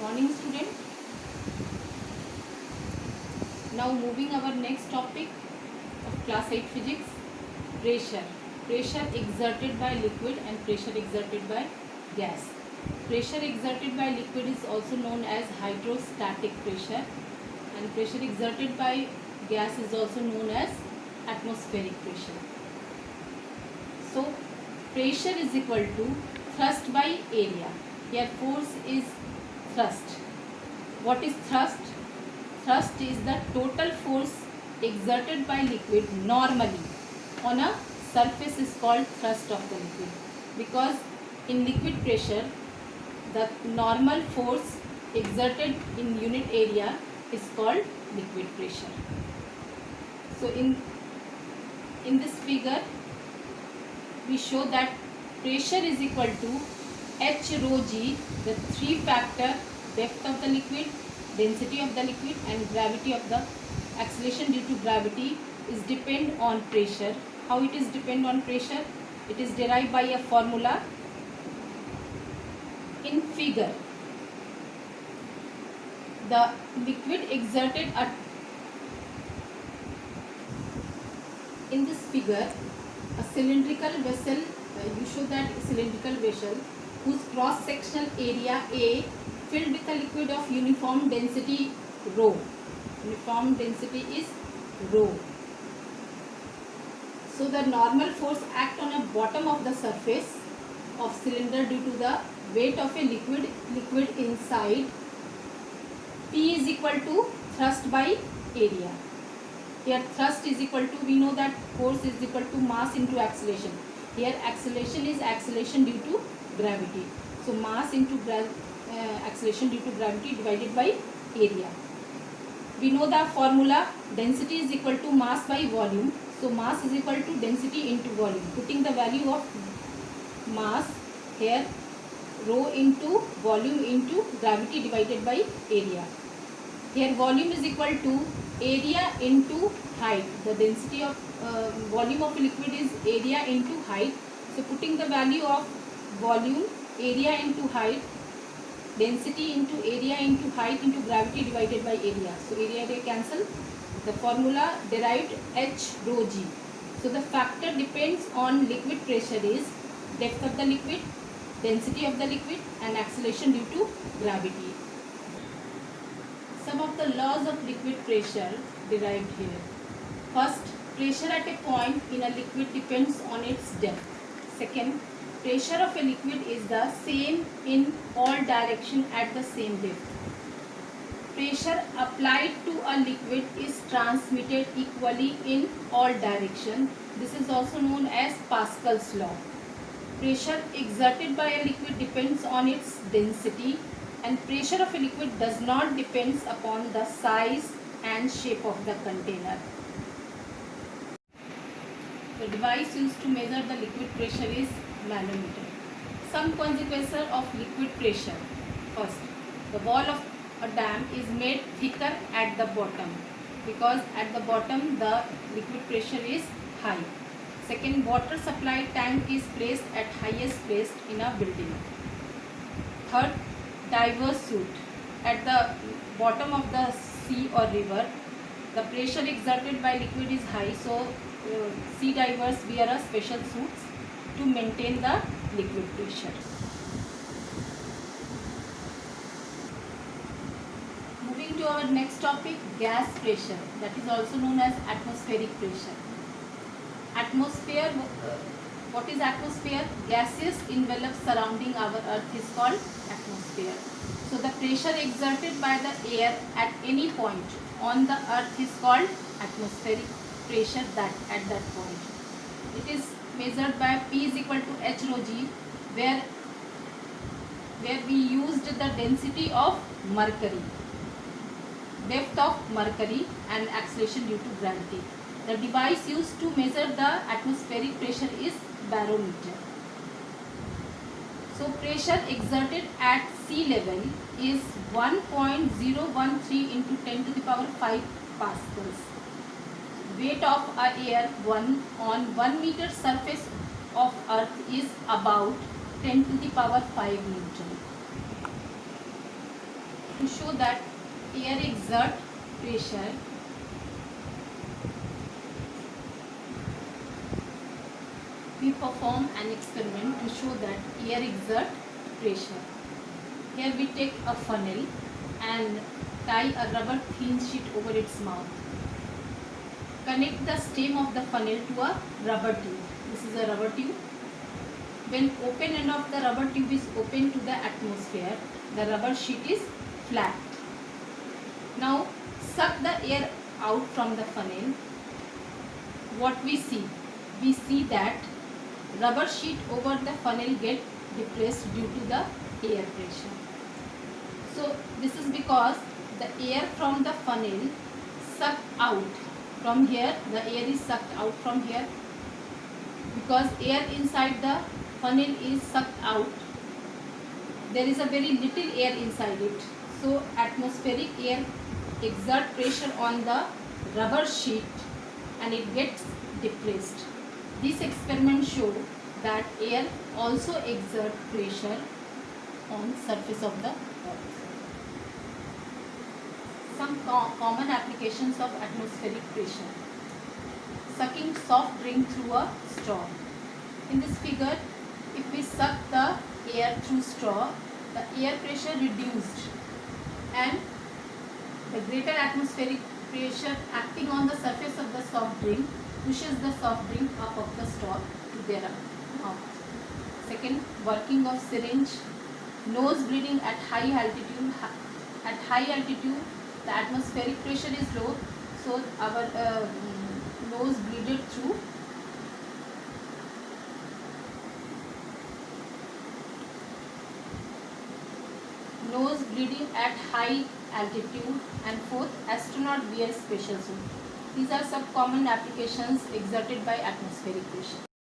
morning, student. Now moving our next topic of class 8 physics, pressure. Pressure exerted by liquid and pressure exerted by gas. Pressure exerted by liquid is also known as hydrostatic pressure, and pressure exerted by gas is also known as atmospheric pressure. So pressure is equal to thrust by area. Here force is thrust. What is thrust? Thrust is the total force exerted by liquid normally on a surface is called thrust of the liquid, because in liquid pressure the normal force exerted in unit area is called liquid pressure. So in this figure we show that pressure is equal to H rho g, the three factor: depth of the liquid, density of the liquid, and gravity of the acceleration due to gravity is depend on pressure. How it is depend on pressure? It is derived by a formula in figure. The liquid exerted at in this figure, a cylindrical vessel, you show that cylindrical vessel whose cross sectional area A filled with a liquid of uniform density rho. Uniform density is rho. So the normal force act on a bottom of the surface of cylinder due to the weight of a liquid inside. P is equal to thrust by area. Here thrust is equal to, we know that force is equal to mass into acceleration. Here acceleration is acceleration due to gravity. So mass into acceleration due to gravity divided by area. We know the formula, density is equal to mass by volume. So mass is equal to density into volume. Putting the value of mass here, rho into volume into gravity divided by area. Here volume is equal to area into height. The density of volume of liquid is area into height. So putting the value of volume, area into height, density into area into height into gravity divided by area. So area they cancel. The formula derived H rho g. So the factor depends on liquid pressure is depth of the liquid, density of the liquid, and acceleration due to gravity. Some of the laws of liquid pressure derived here. First, pressure at a point in a liquid depends on its depth. Second, pressure of a liquid is the same in all directions at the same depth. Pressure applied to a liquid is transmitted equally in all directions. This is also known as Pascal's law. Pressure exerted by a liquid depends on its density, and pressure of a liquid does not depend upon the size and shape of the container. The device used to measure the liquid pressure is manometer. Some consequences of liquid pressure. First, the wall of a dam is made thicker at the bottom because at the bottom the liquid pressure is high. Second, water supply tank is placed at highest place in a building. Third, diver's suit. At the bottom of the sea or river, the pressure exerted by liquid is high, so sea divers wear a special suits to maintain the liquid pressure. Moving to our next topic, gas pressure, that is also known as atmospheric pressure. Atmosphere, what is atmosphere? Gases enveloped surrounding our earth is called atmosphere. So the pressure exerted by the air at any point on the earth is called atmospheric pressure at that point. It is measured by P is equal to H rho g, where we used the density of mercury, depth of mercury, and acceleration due to gravity. The device used to measure the atmospheric pressure is barometer. So pressure exerted at sea level is 1.013 into 10 to the power 5 pascals. Weight of a air on 1 meter surface of earth is about 10 to the power 5 Newton. to show that air exert pressure, we perform an experiment to show that air exert pressure. Here we take a funnel and tie a rubber thin sheet over its mouth. Connect the stem of the funnel to a rubber tube. This is a rubber tube. When open end of the rubber tube is open to the atmosphere, the rubber sheet is flat. Now suck the air out from the funnel. What we see? We see that rubber sheet over the funnel get depressed due to the air pressure. So this is because the air from the funnel sucked out. From here, the air is sucked out from here. Because air inside the funnel is sucked out, there is a very little air inside it. So atmospheric air exert pressure on the rubber sheet and it gets depressed. This experiment show that air also exert pressure on surface of the earth. Some common applications of atmospheric pressure. Sucking soft drink through a straw. In this figure, if we suck the air through straw, the air pressure reduced and the greater atmospheric pressure acting on the surface of the soft drink pushes the soft drink up of the straw to their mouth. Second, working of syringe. Nose bleeding at high altitude. At high altitude, the atmospheric pressure is low, so our nose bleeded through. Nose bleeding at high altitude. And fourth, astronaut wear special suit. These are some common applications exerted by atmospheric pressure.